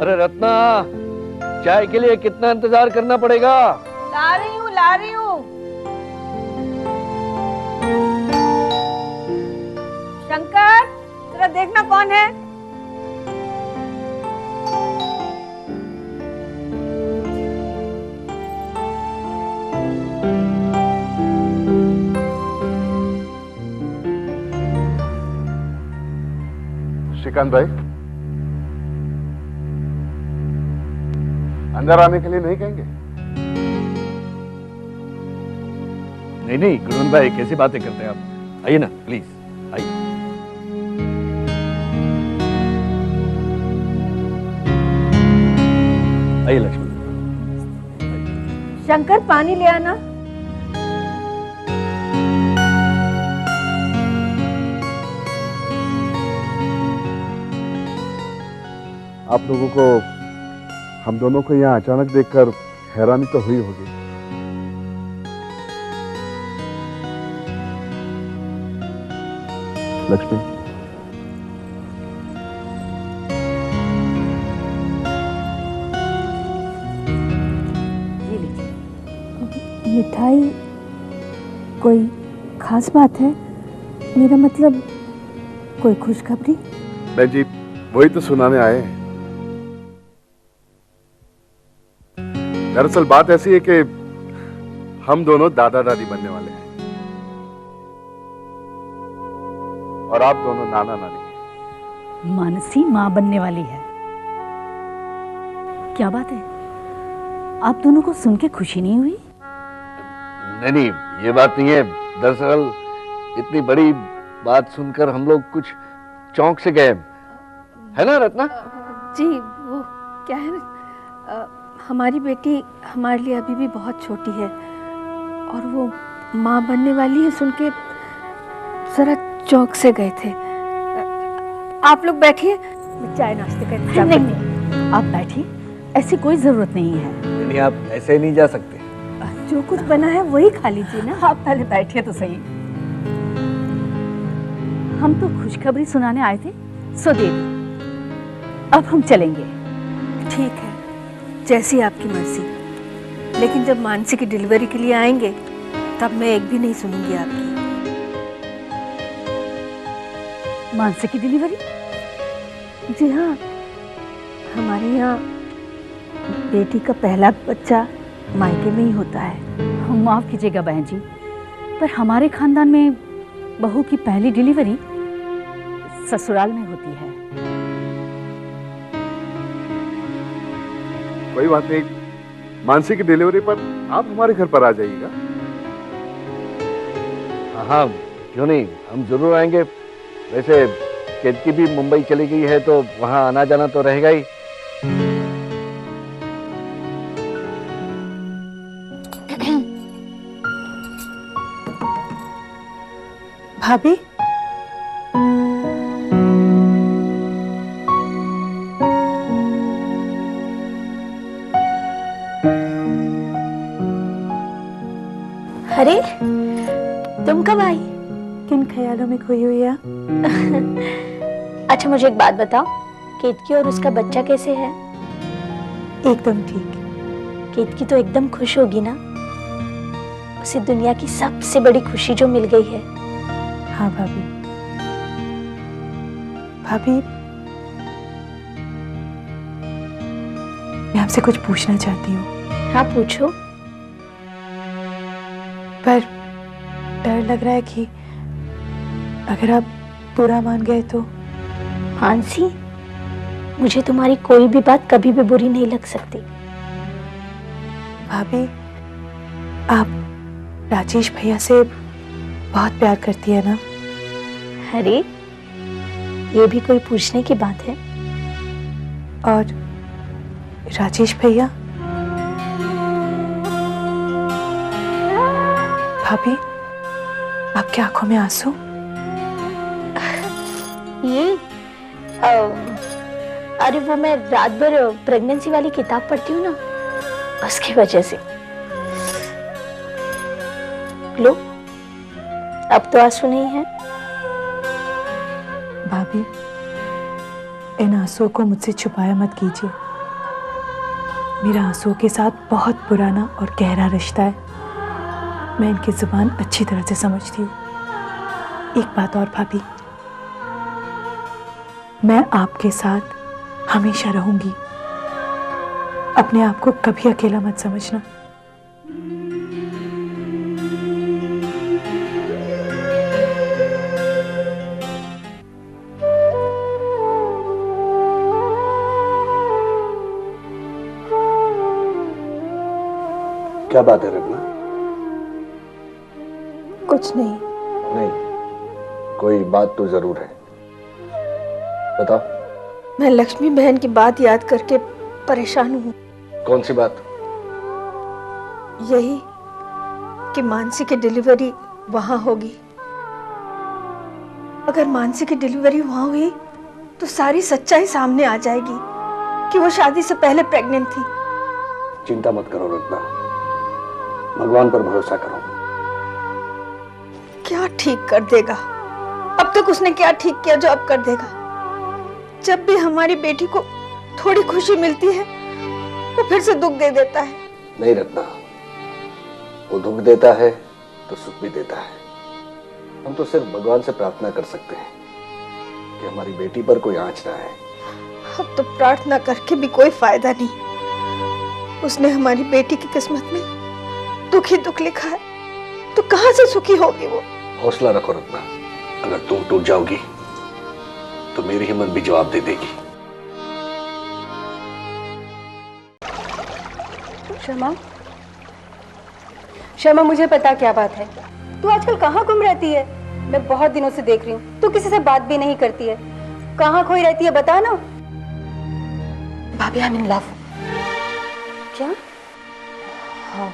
अरे रत्ना, चाय के लिए कितना इंतजार करना पड़ेगा? ला रही हूँ, ला रही हूँ। शंकर, जरा देखना कौन है। श्रीकांत भाई, अंदर आने के लिए नहीं कहेंगे? नहीं गुरुवन भाई, कैसी बातें करते हैं आप? आइए ना प्लीज, आइए। आइए लक्ष्मी। शंकर, पानी ले आना। आप लोगों को, हम दोनों को यहाँ अचानक देखकर हैरानी तो हुई होगी। लक्ष्मी, मिठाई? कोई खास बात है? मेरा मतलब कोई खुशखबरी? बहन जी, वही तो सुनाने आए हैं। दरअसल बात ऐसी है कि हम दोनों दादा दादी बनने वाले हैं और आप दोनों नाना नानी। मानसी माँ बनने वाली है। क्या बात है, आप दोनों को सुन के खुशी नहीं हुई? नहीं, ये बात नहीं है। दरअसल इतनी बड़ी बात सुनकर हम लोग कुछ चौंक से गए, है ना रत्ना? जी, वो क्या है ना, हमारी बेटी हमारे लिए अभी भी बहुत छोटी है और वो माँ बनने वाली है सुन के जरा चौंक से गए थे। आप लोग बैठिए, मैं चाय नाश्ते का इंतजाम करती हूँ। नहीं, आप बैठिए, ऐसी कोई जरूरत नहीं है। नहीं, आप ऐसे ही नहीं जा सकते। जो कुछ बना है वही खा लीजिए ना। आप पहले बैठिए तो सही। हम तो खुशखबरी सुनाने आए थे, सो दे दी। अब हम चलेंगे। ठीक है, जैसी आपकी मर्जी। लेकिन जब मानसी की डिलीवरी के लिए आएंगे तब मैं एक भी नहीं सुनूंगी आपकी। मानसी की डिलीवरी? जी हाँ, हमारे यहाँ बेटी का पहला बच्चा मायके में ही होता है। माफ कीजिएगा बहन जी, पर हमारे खानदान में बहू की पहली डिलीवरी ससुराल में होती है। कोई बात नहीं, मानसी की डिलीवरी पर आप हमारे घर पर आ जाइएगा। हाँ, क्यों नहीं, हम जरूर आएंगे। वैसे केतकी भी मुंबई चली गई है तो वहां आना जाना तो रहेगा ही। भाभी, अरे तुम कब आई? किन ख्यालों में खोई हुई है? अच्छा मुझे एक बात बताओ, केतकी और उसका बच्चा कैसे है? एकदम ठीक। केतकी तो एकदम खुश होगी ना, उसे दुनिया की सबसे बड़ी खुशी जो मिल गई है। हाँ भाभी। भाभी, मैं आपसे कुछ पूछना चाहती हूँ। हाँ पूछो। पर डर लग रहा है कि अगर आप बुरा मान गए तो। मानसी, मुझे तुम्हारी कोई भी बात कभी भी बुरी नहीं लग सकती। भाभी, आप राजेश भैया से बहुत प्यार करती है ना? अरे ये भी कोई पूछने की बात है? और राजेश भैया? भाभी, आपकी आंखों में आंसू? ये अरे वो मैं रात भर प्रेगनेंसी वाली किताब पढ़ती हूँ ना, उसकी वजह से। लो, अब तो आंसू नहीं है। भाभी, इन आंसुओं को मुझसे छुपाया मत कीजिए। मेरा आंसुओं के साथ बहुत पुराना और गहरा रिश्ता है। मैं इनकी जुबान अच्छी तरह से समझती हूँ। एक बात और भाभी, मैं आपके साथ हमेशा रहूंगी। अपने आप को कभी अकेला मत समझना। क्या बात है रत्ना? कुछ नहीं। नहीं, कोई बात तो जरूर है, बताओ। मैं लक्ष्मी बहन की बात याद करके परेशान हूँ। कौन सी बात? यही कि मानसी की डिलीवरी वहां होगी। अगर मानसी की डिलीवरी वहां हुई तो सारी सच्चाई सामने आ जाएगी कि वो शादी से पहले प्रेग्नेंट थी। चिंता मत करो रत्ना, भगवान पर भरोसा करो। क्या ठीक कर देगा? अब तक उसने क्या ठीक किया जो अब कर देगा? जब भी हमारी बेटी को थोड़ी खुशी मिलती है वो फिर से दुख दे देता है। नहीं रत्ना, वो दुख देता है तो सुख भी देता है। हम तो सिर्फ भगवान से प्रार्थना कर सकते हैं कि हमारी बेटी पर कोई आंच ना आए। अब तो प्रार्थना करके भी कोई फायदा नहीं। उसने हमारी बेटी की किस्मत में दुख ही दुख लिखा है, तो कहां से सुखी होगी वो? हौसला रखो रत्ना, अगर तुम टूट जाओगी तो मेरी हिम्मत भी जवाब दे देगी। शर्मा, शर्मा, मुझे पता क्या बात है। तू आजकल कहाँ गुम रहती है? मैं बहुत दिनों से देख रही हूँ, तू किसी से बात भी नहीं करती है। कहाँ खोई रहती है, बता ना। भाभी, आई एम इन लव। क्या? हाँ,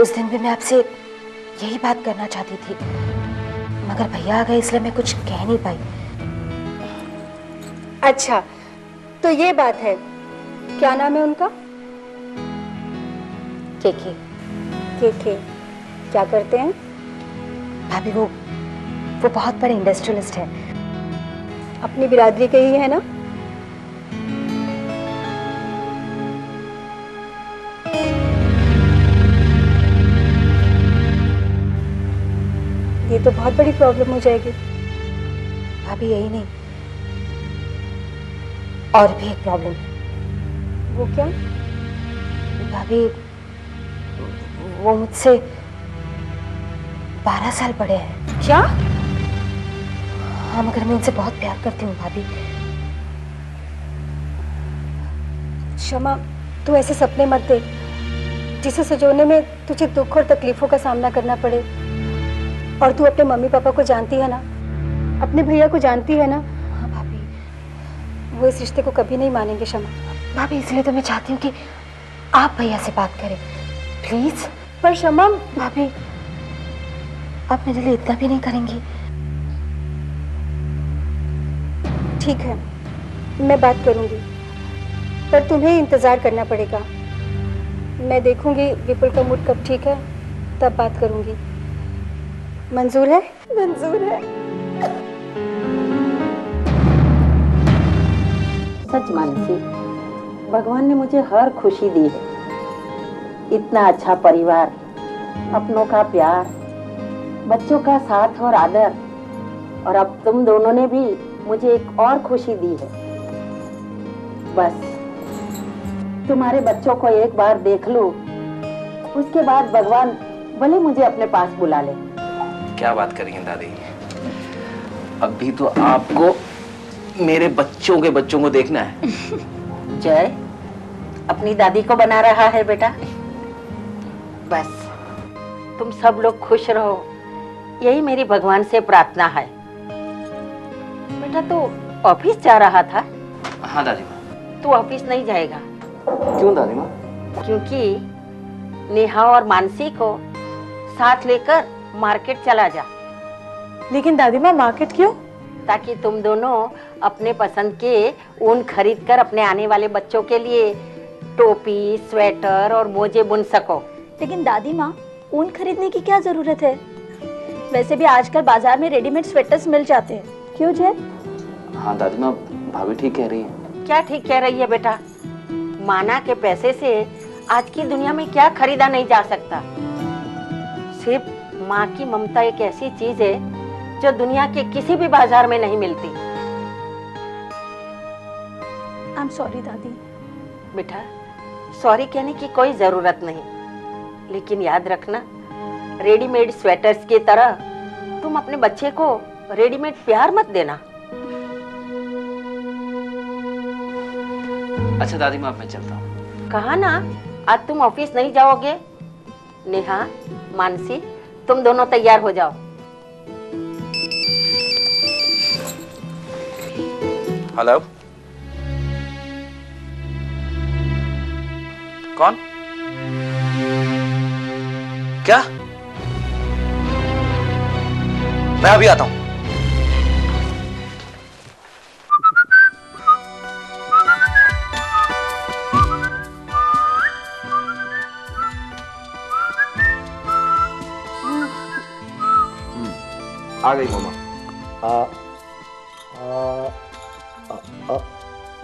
उस दिन भी मैं आपसे यही बात करना चाहती थी, मगर भैया आ गए इसलिए मैं कुछ कह नहीं पाई। अच्छा, तो ये बात है। क्या नाम है उनका? केके। के क्या करते हैं? भाभी, वो बहुत बड़े इंडस्ट्रियलिस्ट है। अपनी बिरादरी के ही है ना? ये तो बहुत बड़ी प्रॉब्लम हो जाएगी। भाभी, यही नहीं, और भी एक प्रॉब्लम है। वो क्या? भाभी, वो मुझसे 12 साल बड़े हैं। क्या? हाँ, मगर मैं उनसे बहुत प्यार करती हूँ भाभी। क्षमा, तू ऐसे सपने मत देख जिसे सजोने में तुझे दुख और तकलीफों का सामना करना पड़े। और तू अपने मम्मी पापा को जानती है ना, अपने भैया को जानती है ना। हाँ भाभी, वो इस रिश्ते को कभी नहीं मानेंगे क्षमा। भाभी, इसलिए तो मैं चाहती हूँ कि आप भैया से बात करें, प्लीज। पर क्षमा, भाभी, आप मेरे लिए इतना भी नहीं करेंगी? ठीक है, मैं बात करूंगी, पर तुम्हें इंतजार करना पड़ेगा। मैं देखूंगी विपुल का मूड कब ठीक है, तब बात करूंगी। मंजूर है? मंजूर है। सच मानसी, भगवान ने मुझे हर खुशी दी है। इतना अच्छा परिवार, अपनों का प्यार, बच्चों का साथ और आदर, और अब तुम दोनों ने भी मुझे एक और खुशी दी है। बस तुम्हारे बच्चों को एक बार देख लो, उसके बाद भगवान भले मुझे अपने पास बुला ले। क्या बात कर रही हैं दादी? अभी तो आपको मेरे बच्चों के बच्चों को देखना है। जय अपनी दादी को बना रहा है बेटा। बस तुम सब लोग खुश रहो, यही मेरी भगवान से प्रार्थना है। बेटा, तू ऑफिस जा रहा था? हाँ दादी माँ। तू ऑफिस नहीं जाएगा। क्यों दादी माँ? क्योंकि नेहा और मानसी को साथ लेकर मार्केट चला जा। लेकिन दादी माँ, मार्केट क्यों? ताकि तुम दोनों अपने पसंद के ऊन खरीद कर अपने आने वाले बच्चों के लिए टोपी, स्वेटर और मोजे बुन सको। लेकिन दादी माँ, ऊन खरीदने की क्या जरूरत है? वैसे भी आजकल बाजार में रेडीमेड स्वेटर्स मिल जाते हैं। क्यों जय? हाँ दादी माँ, भाभी ठीक कह रही है। क्या ठीक कह रही है बेटा? माना के पैसे से आज की दुनिया में क्या खरीदा नहीं जा सकता। सिर्फ माँ की ममता एक ऐसी चीज है जो दुनिया के किसी भी बाजार में नहीं मिलती। आई एम सॉरी दादी। बेटा, सॉरी कहने की कोई जरूरत नहीं, लेकिन याद रखना, रेडीमेड स्वेटर्स की तरह तुम अपने बच्चे को रेडीमेड प्यार मत देना। अच्छा दादी माँ, मैं चलता हूँ। कहा ना, आज तुम ऑफिस नहीं जाओगे। नेहा, मानसी, तुम दोनों तैयार हो जाओ। हेलो, कौन? क्या? मैं अभी आता हूं। आ गई मामा।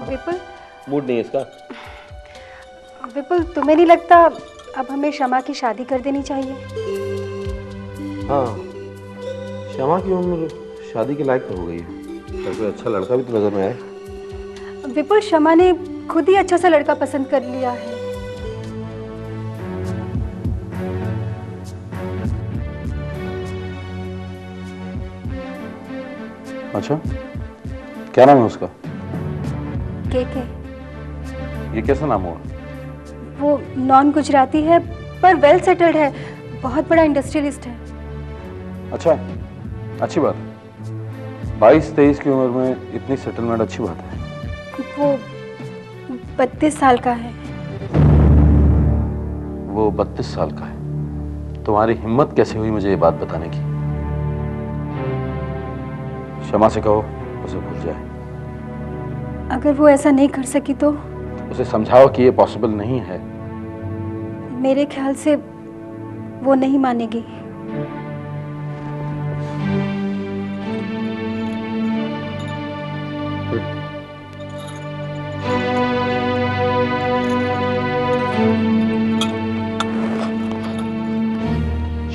विपुल, मूड नहीं है इसका। विपुल, तुम्हें नहीं लगता अब हमें शमा की शादी कर देनी चाहिए? हाँ, शमा की उम्र शादी के लायक तो हो गई है, पर कोई अच्छा लड़का भी तो नजर में आए। विपुल, शमा ने खुद ही अच्छा सा लड़का पसंद कर लिया है। अच्छा, क्या नाम है उसका? के ये कैसा नाम हुआ? वो नॉन गुजराती है पर वेल सेटल्ड है, बहुत बड़ा इंडस्ट्रियलिस्ट है। अच्छा, अच्छी बात। 22-23 की उम्र में इतनी सेटलमेंट अच्छी बात है। वो 32 साल का है। वो 32 साल का है? तुम्हारी हिम्मत कैसे हुई मुझे ये बात बताने की? शमा से कहो उसे भूल जाए। अगर वो ऐसा नहीं कर सकी तो? उसे समझाओ कि ये पॉसिबल नहीं है। मेरे ख्याल से वो नहीं मानेगी।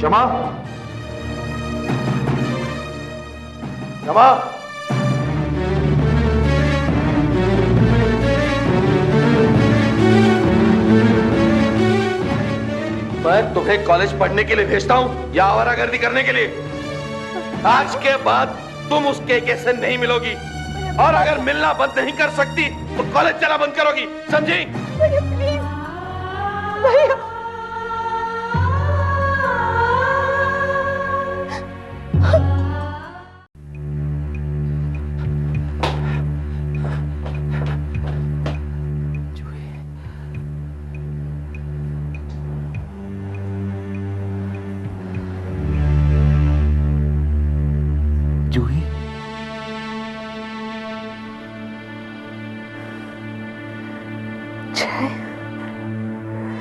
शमा, शमा, मैं तुम्हें कॉलेज पढ़ने के लिए भेजता हूँ या आवारागर्दी करने के लिए? आज के बाद तुम उस केके से नहीं मिलोगी, और अगर मिलना बंद नहीं कर सकती तो कॉलेज चला बंद करोगी, समझी? जूही,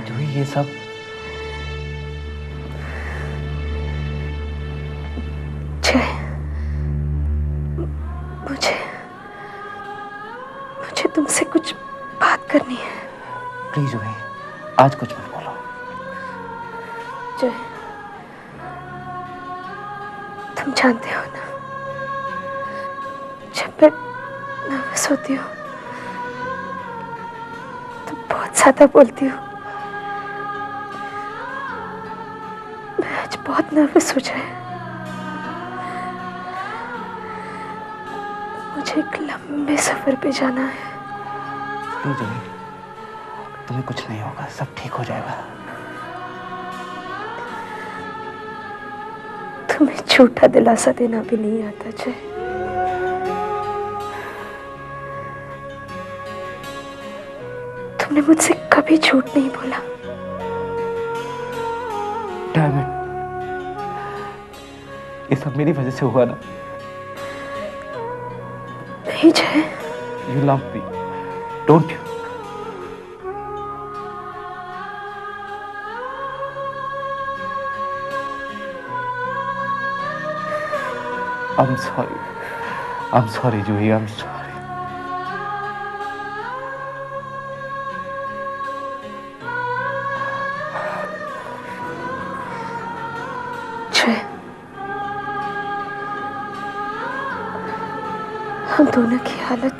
जूही, ये सब मुझे तुमसे कुछ बात करनी है। प्लीज जूही, आज कुछ मत बोलो। जय, तुम जानते हो ना, जब मैं नर्वस होती हूँ तो बहुत ज्यादा बोलती हूँ। मैं आज बहुत नर्वस हो जाए। मुझे एक लंबे सफर पे जाना है। प्लीज जूही, तुम्हें कुछ नहीं होगा, सब ठीक हो जाएगा। तुम्हें झूठा दिलासा देना भी नहीं आता जय। तुमने मुझसे कभी झूठ नहीं बोला। Damn it. ये सब मेरी वजह से हुआ ना। नहीं जय। You love me, don't you? I'm sorry. I'm sorry, Juhi. I'm sorry. हम दोनों की हालत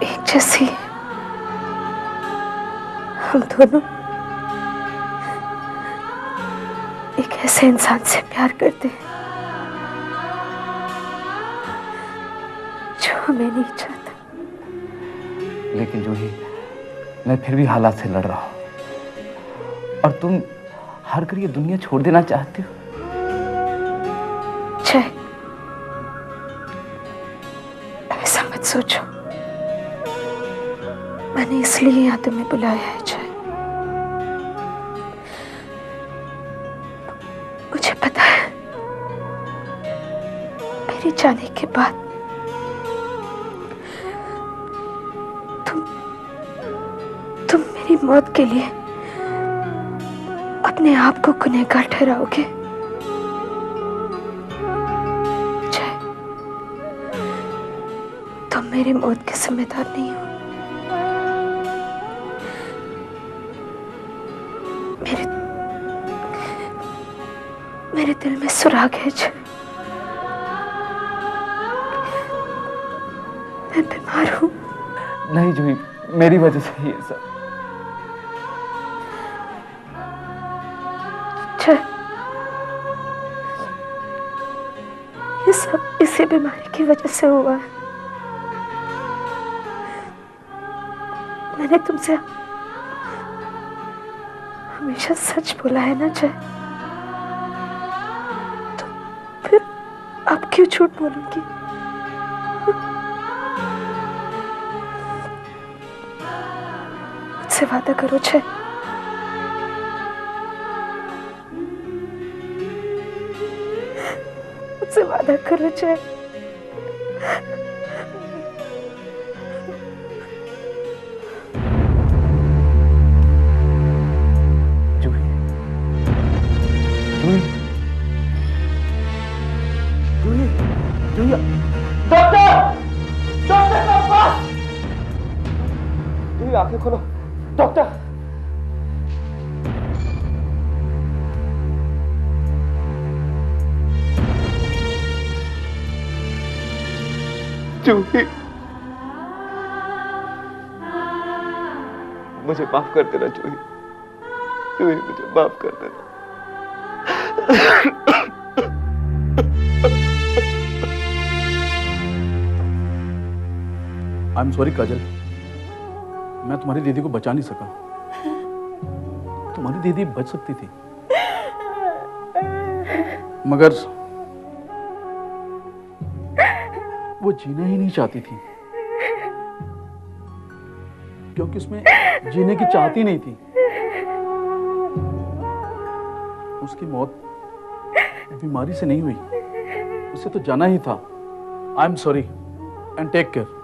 एक जैसी है। हम दोनों एक ऐसे इंसान से प्यार करते हैं जो हमें नहीं चाहता। लेकिन जूही, मैं फिर भी हालात से लड़ रहा हूं, और तुम हार कर ये दुनिया छोड़ देना चाहती हो। जय, ऐसा मत सोचो। मैंने इसलिए यहाँ तुम्हें बुलाया है जय। मुझे पता है मेरे जाने के बाद तुम मेरी मौत के लिए अपने आप को गुनहगार ठहराओगे। जय, तुम मेरी मौत के जिम्मेदार नहीं हो। मेरे दिल में सुराग है जय। मैं बीमार हूं। नहीं जूही, मेरी वजह से ये सब। जय, ये सब इसी बीमारी की वजह से हुआ है। मैंने तुमसे हमेशा सच बोला है ना जय, तो फिर अब क्यों झूठ बोलूंगी? मुझसे वादा करो जय। मुझसे वादा करो जय। आंखें खोलो डॉक्टर। जूही, मुझे माफ कर देना जूही। जूही, मुझे माफ कर देना। आई एम सॉरी काजल, मैं तुम्हारी दीदी को बचा नहीं सका। तुम्हारी दीदी बच सकती थी, मगर वो जीना ही नहीं चाहती थी, क्योंकि उसमें जीने की चाहती नहीं थी। उसकी मौत बीमारी से नहीं हुई, उसे तो जाना ही था। I am sorry and take care.